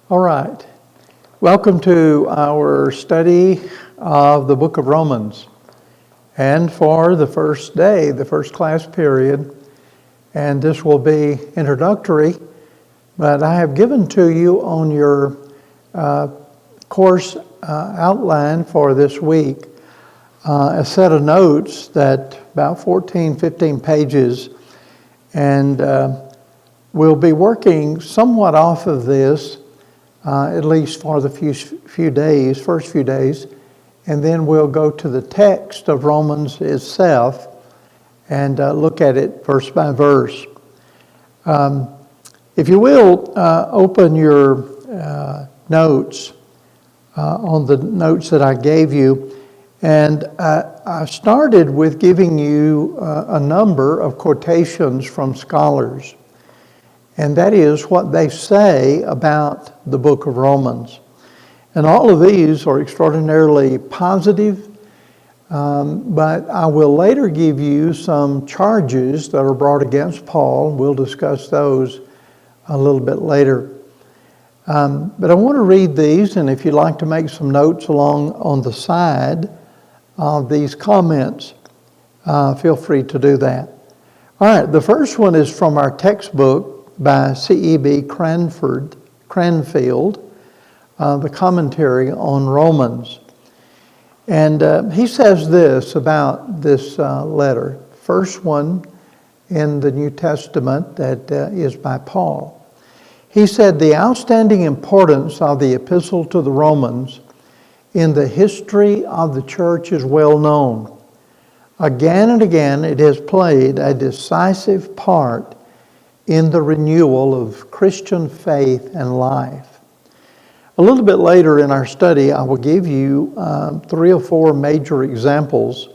All right. Welcome to our study of the book of Romans. And for the first day, the first class period, and this will be introductory, but I have given to you on your course outline for this week a set of notes that about 14, 15 pages, and we'll be working somewhat off of this at least for the first few days, and then we'll go to the text of Romans itself and look at it verse by verse. If you will, open your notes on the notes that I gave you, and I started with giving you a number of quotations from scholars. And that is what they say about the book of Romans. And all of these are extraordinarily positive, but I will later give you some charges that are brought against Paul. We'll discuss those a little bit later. But I want to read these, and if you'd like to make some notes along on the side of these comments, feel free to do that. All right, the first one is from our textbook by C.E.B. Cranfield, the commentary on Romans. And he says this about this letter, first one in the New Testament that is by Paul. He said, "The outstanding importance of the epistle to the Romans in the history of the church is well known. Again and again it has played a decisive part in the renewal of Christian faith and life." A little bit later in our study, I will give you 3 or 4 major examples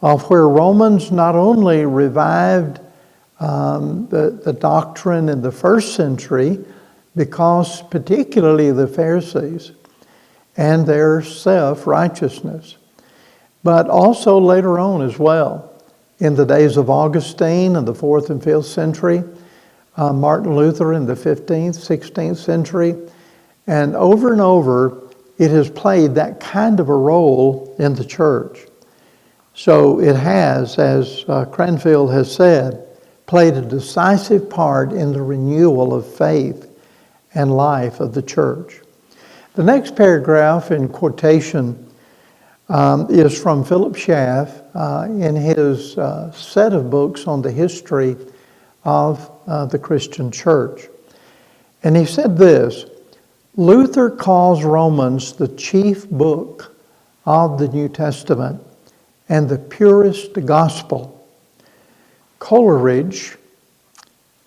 of where Romans not only revived the doctrine in the first century, because particularly the Pharisees and their self-righteousness, but also later on as well, in the days of Augustine in the 4th and 5th century, Martin Luther in the 15th, 16th century, and over it has played that kind of a role in the church. So it has, as Cranfield has said, played a decisive part in the renewal of faith and life of the church. The next paragraph in quotation is from Philip Schaff in his set of books on the history of the Christian church. And he said this: "Luther calls Romans the chief book of the New Testament and the purest gospel. Coleridge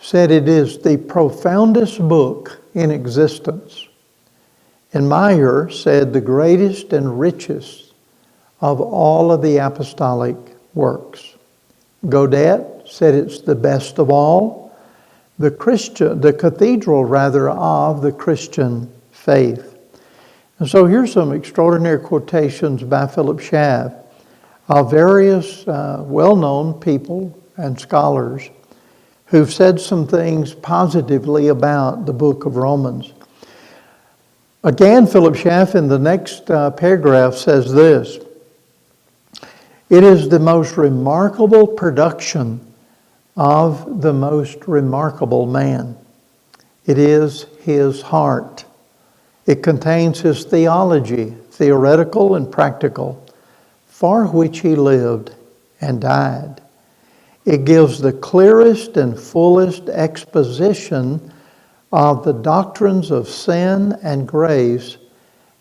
said it is the profoundest book in existence. And Meyer said the greatest and richest of all of the apostolic works. Godet said it's the best of all, the cathedral of the Christian faith." And so here's some extraordinary quotations by Philip Schaff of various well-known people and scholars who've said some things positively about the book of Romans. Again, Philip Schaff in the next paragraph says this: "It is the most remarkable production of the most remarkable man. It is his heart. It contains his theology, theoretical and practical, for which he lived and died. It gives the clearest and fullest exposition of the doctrines of sin and grace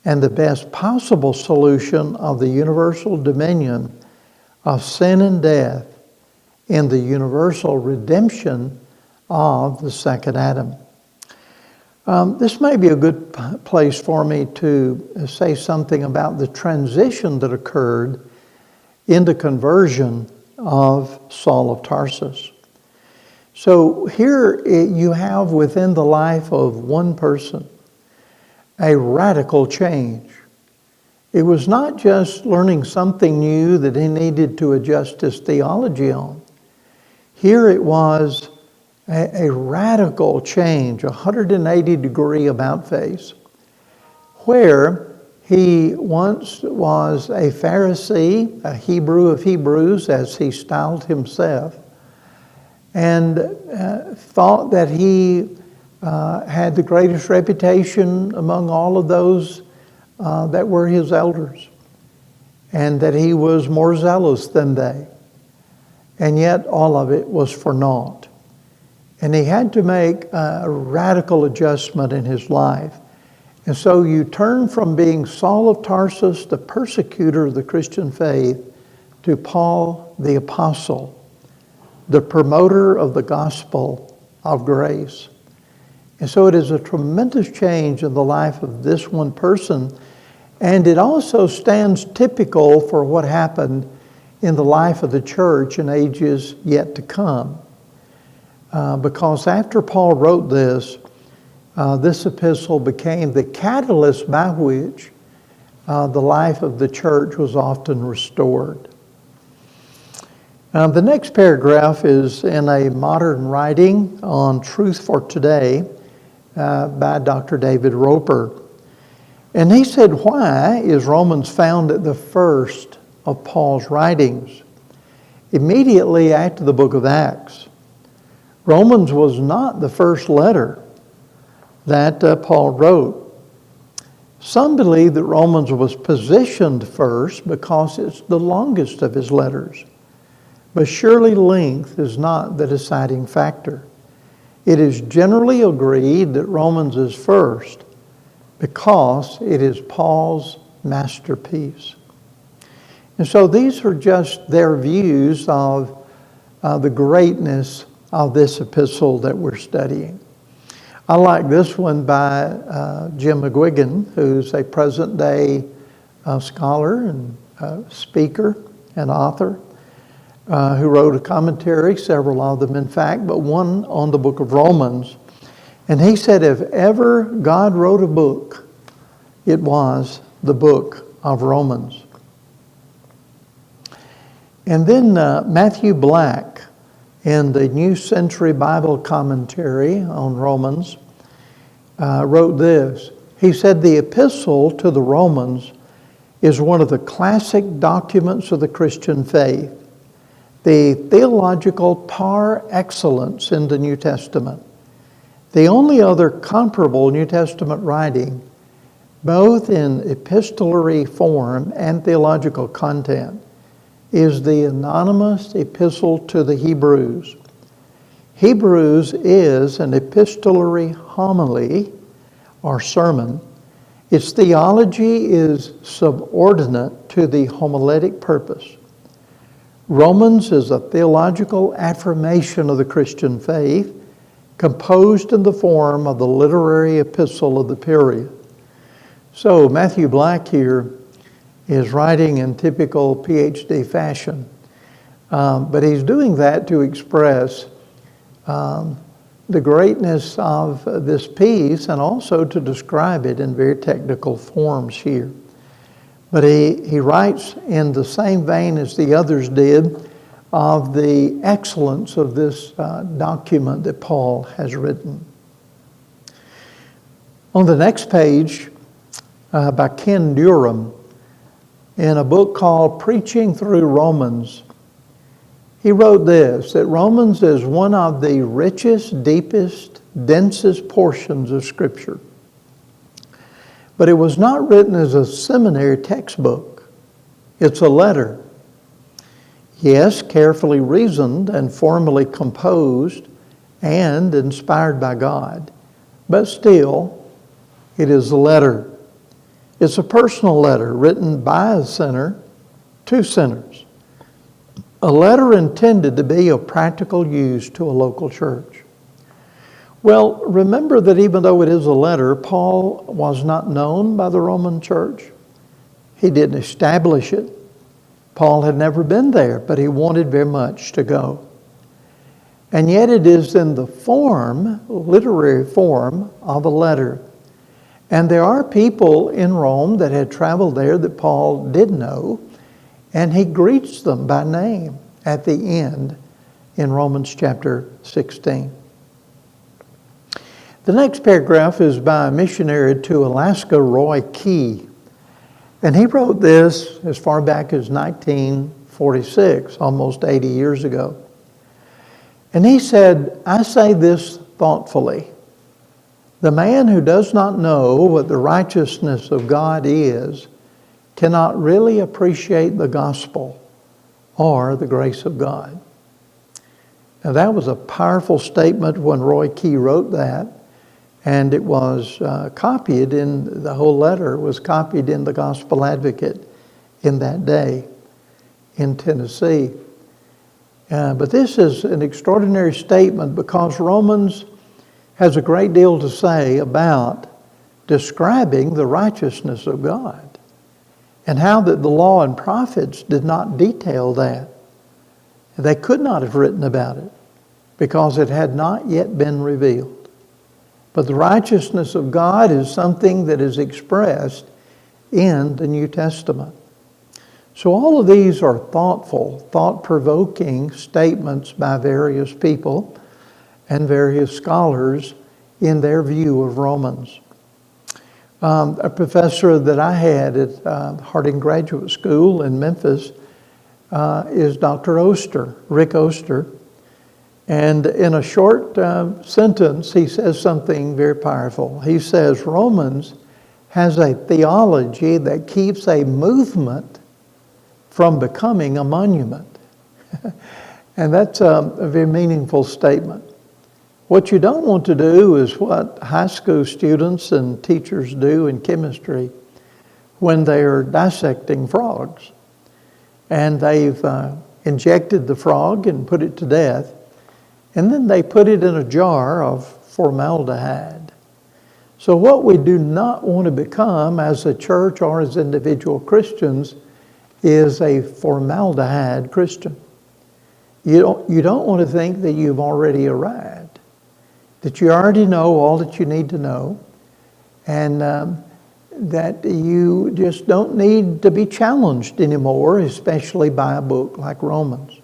and the best possible solution of the universal dominion of sin and death in the universal redemption of the second Adam." This may be a good place for me to say something about the transition that occurred in the conversion of Saul of Tarsus. So here you have within the life of one person a radical change. It was not just learning something new that he needed to adjust his theology on. Here it was a radical change, 180-degree about-face, where he once was a Pharisee, a Hebrew of Hebrews, as he styled himself, and thought that he had the greatest reputation among all of those that were his elders, and that he was more zealous than they. And yet all of it was for naught. And he had to make a radical adjustment in his life. And so you turn from being Saul of Tarsus, the persecutor of the Christian faith, to Paul the apostle, the promoter of the gospel of grace. And so it is a tremendous change in the life of this one person. And it also stands typical for what happened in the life of the church in ages yet to come. Because after Paul wrote this, this epistle became the catalyst by which the life of the church was often restored. The next paragraph is in a modern writing on Truth for Today by Dr. David Roper. And he said, why is Romans found at the first of Paul's writings? Immediately after the book of Acts. Romans was not the first letter that Paul wrote. Some believe that Romans was positioned first because it's the longest of his letters. But surely length is not the deciding factor. It is generally agreed that Romans is first because it is Paul's masterpiece. And so these are just their views of the greatness of this epistle that we're studying. I like this one by Jim McGuigan, who's a present-day scholar and speaker and author, who wrote a commentary, several of them in fact, but one on the book of Romans. And he said if ever God wrote a book, it was the book of Romans. And then Matthew Black, in the New Century Bible Commentary on Romans, wrote this. He said, the epistle to the Romans is one of the classic documents of the Christian faith, the theological par excellence in the New Testament. The only other comparable New Testament writing, both in epistolary form and theological content, is the anonymous epistle to the Hebrews. Hebrews is an epistolary homily or sermon. Its theology is subordinate to the homiletic purpose. Romans is a theological affirmation of the Christian faith, composed in the form of the literary epistle of the period. So Matthew Black here is writing in typical PhD fashion. But he's doing that to express the greatness of this piece and also to describe it in very technical forms here. But he writes in the same vein as the others did of the excellence of this document that Paul has written. On the next page, by Ken Durham, in a book called Preaching Through Romans, he wrote this, that Romans is one of the richest, deepest, densest portions of Scripture. But it was not written as a seminary textbook. It's a letter. Yes, carefully reasoned and formally composed and inspired by God. But still, it is a letter. It's a personal letter written by a sinner to sinners. A letter intended to be of practical use to a local church. Well, remember that even though it is a letter, Paul was not known by the Roman church. He didn't establish it. Paul had never been there, but he wanted very much to go. And yet it is in the form, literary form, of a letter. And there are people in Rome that had traveled there that Paul did know, and he greets them by name at the end in Romans chapter 16. The next paragraph is by a missionary to Alaska, Roy Key. And he wrote this as far back as 1946, almost 80 years ago. And he said, "I say this thoughtfully. The man who does not know what the righteousness of God is cannot really appreciate the gospel or the grace of God." Now that was a powerful statement when Roy Key wrote that, and it was copied in, the whole letter was copied in the Gospel Advocate in that day in Tennessee. But this is an extraordinary statement because Romans has a great deal to say about describing the righteousness of God and how that the law and prophets did not detail that. They could not have written about it because it had not yet been revealed. But the righteousness of God is something that is expressed in the New Testament. So all of these are thoughtful, thought-provoking statements by various people and various scholars in their view of Romans. A professor that I had at Harding Graduate School in Memphis is Dr. Oster, Rick Oster. And in a short sentence, he says something very powerful. He says, Romans has a theology that keeps a movement from becoming a monument. And that's a very meaningful statement. What you don't want to do is what high school students and teachers do in chemistry when they are dissecting frogs. And they've injected the frog and put it to death. And then they put it in a jar of formaldehyde. So what we do not want to become as a church or as individual Christians is a formaldehyde Christian. You don't want to think that you've already arrived, that you already know all that you need to know, and that you just don't need to be challenged anymore, especially by a book like Romans.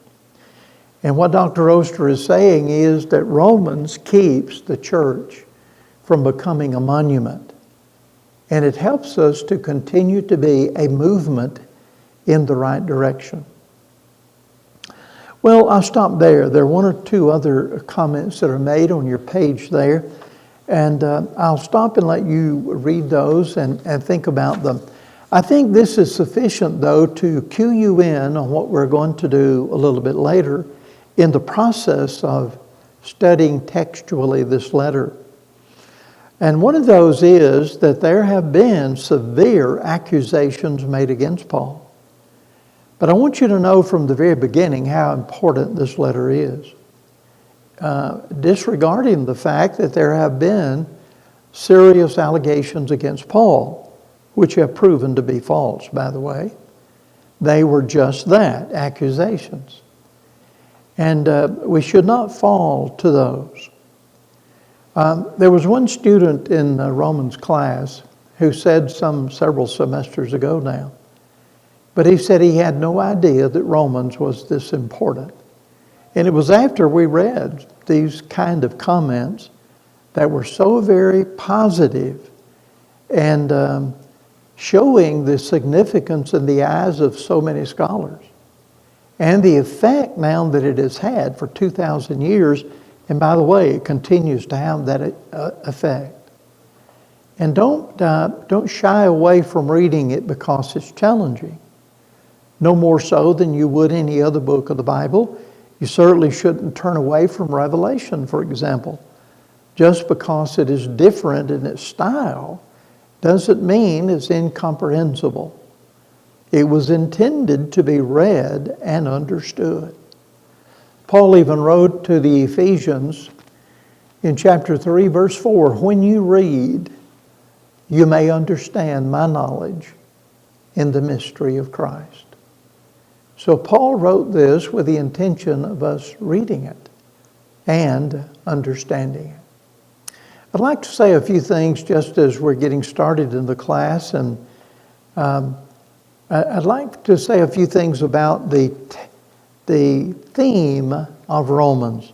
And what Dr. Oster is saying is that Romans keeps the church from becoming a monument. And it helps us to continue to be a movement in the right direction. Well, I'll stop there. There are one or two other comments that are made on your page there. And I'll stop and let you read those and think about them. I think this is sufficient, though, to cue you in on what we're going to do a little bit later in the process of studying textually this letter. And one of those is that there have been severe accusations made against Paul. But I want you to know from the very beginning how important this letter is. Disregarding the fact that there have been serious allegations against Paul, which have proven to be false, by the way. They were just that, accusations. And we should not fall to those. There was one student in Romans class who said several semesters ago now, but he said he had no idea that Romans was this important. And it was after we read these kind of comments that were so very positive and showing the significance in the eyes of so many scholars. And the effect now that it has had for 2,000 years, and by the way, it continues to have that effect. And don't shy away from reading it because it's challenging. No more so than you would any other book of the Bible. You certainly shouldn't turn away from Revelation, for example. Just because it is different in its style doesn't mean it's incomprehensible. It was intended to be read and understood. Paul even wrote to the Ephesians in chapter 3, verse 4, when you read, you may understand my knowledge in the mystery of Christ. So Paul wrote this with the intention of us reading it and understanding it. I'd like to say a few things just as we're getting started in the class, and I'd like to say a few things about the theme of Romans.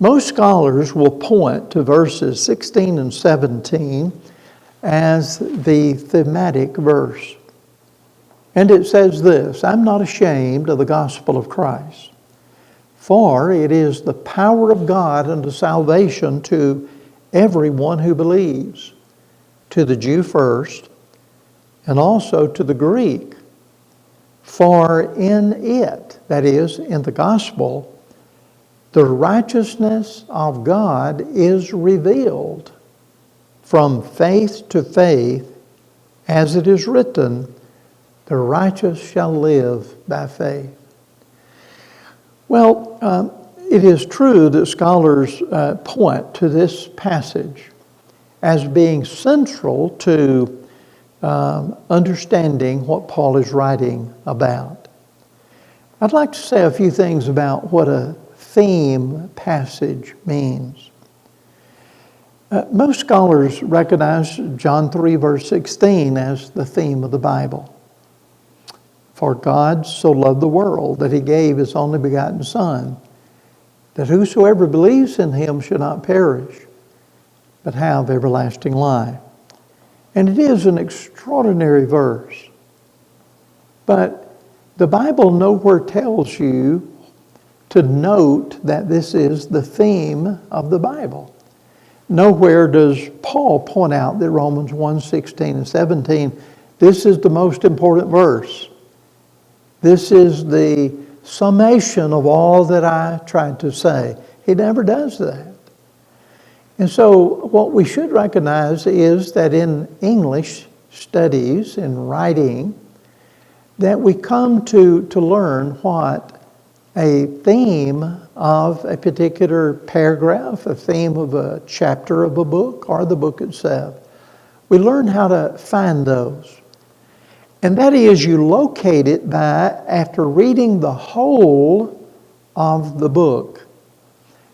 Most scholars will point to verses 16 and 17 as the thematic verse. And it says this, I'm not ashamed of the gospel of Christ, for it is the power of God unto salvation to everyone who believes, to the Jew first, and also to the Greek. For in it, that is, in the gospel, the righteousness of God is revealed from faith to faith, as it is written, the righteous shall live by faith. Well, it is true that scholars point to this passage as being central to understanding what Paul is writing about. I'd like to say a few things about what a theme passage means. Most scholars recognize John 3, verse 16 as the theme of the Bible. For God so loved the world that he gave his only begotten Son, that whosoever believes in him should not perish, but have everlasting life. And it is an extraordinary verse. But the Bible nowhere tells you to note that this is the theme of the Bible. Nowhere does Paul point out that Romans 1, 16 and 17, this is the most important verse. This is the summation of all that I tried to say. He never does that. And so what we should recognize is that in English studies, in writing, that we come to learn what a theme of a particular paragraph, a theme of a chapter of a book, or the book itself. We learn how to find those. And that is, you locate it by, after reading the whole of the book,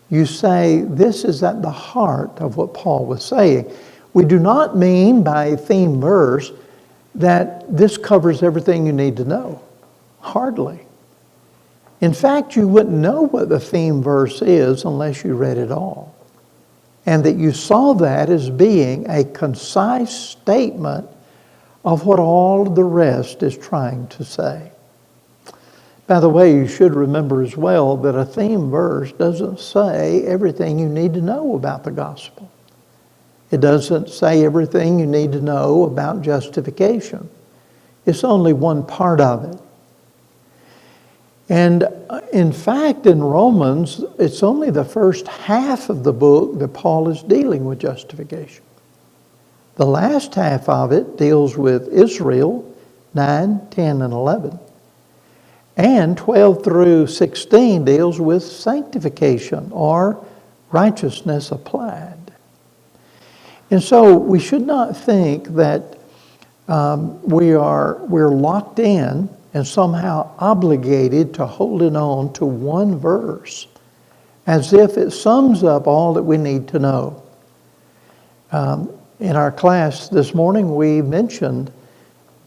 you say, this is at the heart of what Paul was saying. We do not mean by a theme verse that this covers everything you need to know. Hardly. In fact, you wouldn't know what the theme verse is unless you read it all. And that you saw that as being a concise statement of what all the rest is trying to say. By the way, you should remember as well that a theme verse doesn't say everything you need to know about the gospel. It doesn't say everything you need to know about justification. It's only one part of it. And in fact, in Romans, it's only the first half of the book that Paul is dealing with justification. The last half of it deals with Israel, 9, 10, and 11. And 12 through 16 deals with sanctification, or righteousness applied. And so we should not think that we're locked in and somehow obligated to holding on to one verse as if it sums up all that we need to know. In our class this morning, we mentioned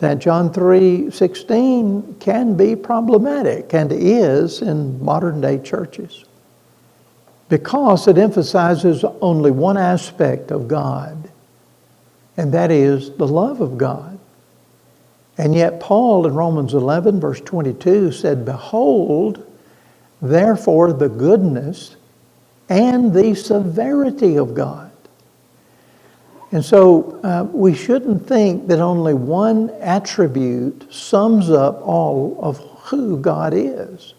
that John 3:16 can be problematic, and is in modern day churches, because it emphasizes only one aspect of God, and that is the love of God. And yet Paul in Romans 11, verse 22 said, behold, therefore the goodness and the severity of God. And so we shouldn't think that only one attribute sums up all of who God is.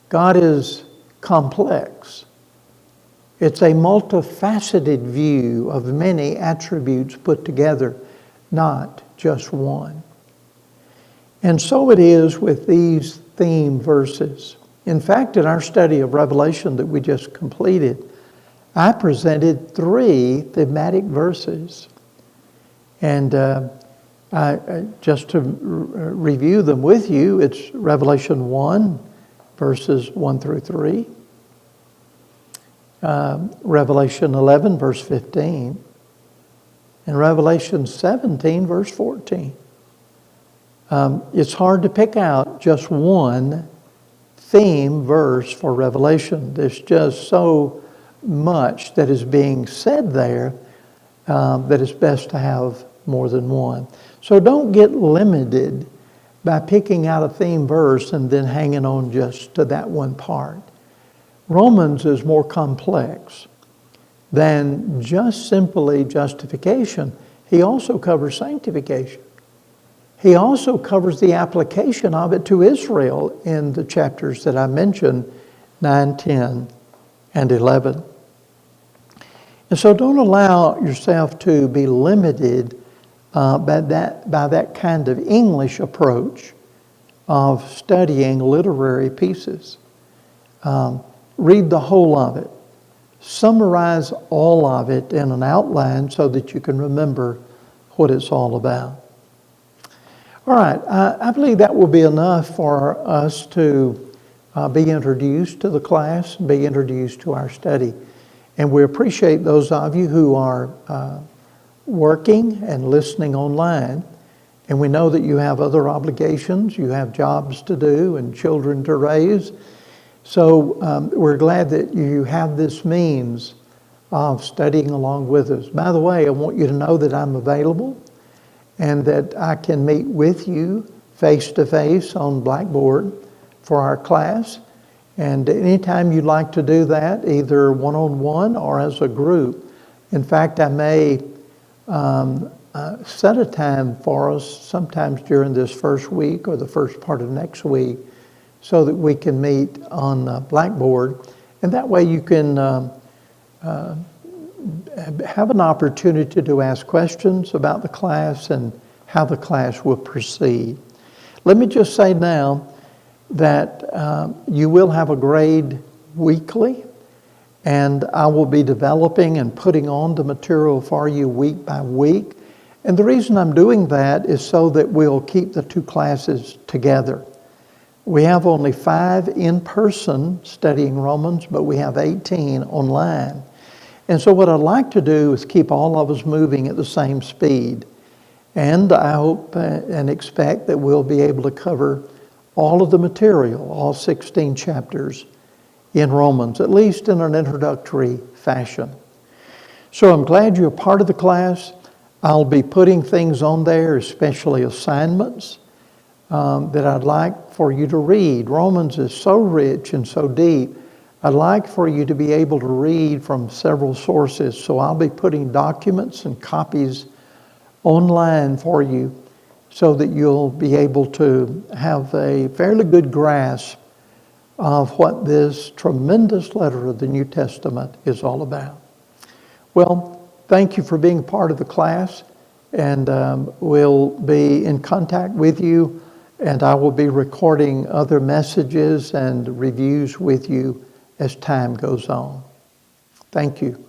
God is complex. It's a multifaceted view of many attributes put together, not just one. And so it is with these theme verses. In fact, in our study of Revelation that we just completed, I presented 3 thematic verses. And just to review them with you, it's Revelation 1, verses 1 through 3. Revelation 11, verse 15. And Revelation 17, verse 14. It's hard to pick out just one theme verse for Revelation. There's just so much that is being said there that it's best to have more than one. So don't get limited by picking out a theme verse and then hanging on just to that one part. Romans is more complex than just simply justification. He also covers sanctification. He also covers the application of it to Israel in the chapters that I mentioned, 9, 10, and 11. And so don't allow yourself to be limited by that kind of English approach of studying literary pieces. Read the whole of it. Summarize all of it in an outline so that you can remember what it's all about. All right, I believe that will be enough for us to be introduced to the class, be introduced to our study. And we appreciate those of you who are working and listening online. And we know that you have other obligations, you have jobs to do and children to raise. So we're glad that you have this means of studying along with us. By the way, I want you to know that I'm available and that I can meet with you face-to-face on Blackboard for our class. And anytime you'd like to do that, either one-on-one or as a group. In fact, I may set a time for us sometimes during this first week or the first part of next week so that we can meet on Blackboard. And that way you can have an opportunity to ask questions about the class and how the class will proceed. Let me just say now that you will have a grade weekly, and I will be developing and putting on the material for you week by week. And the reason I'm doing that is so that we'll keep the two classes together. We have only 5 in person studying Romans, but we have 18 online. And so what I'd like to do is keep all of us moving at the same speed. And I hope and expect that we'll be able to cover all of the material, all 16 chapters in Romans, at least in an introductory fashion. So I'm glad you're part of the class. I'll be putting things on there, especially assignments, that I'd like for you to read. Romans is so rich and so deep. I'd like for you to be able to read from several sources. So I'll be putting documents and copies online for you so that you'll be able to have a fairly good grasp of what this tremendous letter of the New Testament is all about. Well, thank you for being part of the class, and we'll be in contact with you, and I will be recording other messages and reviews with you as time goes on. Thank you.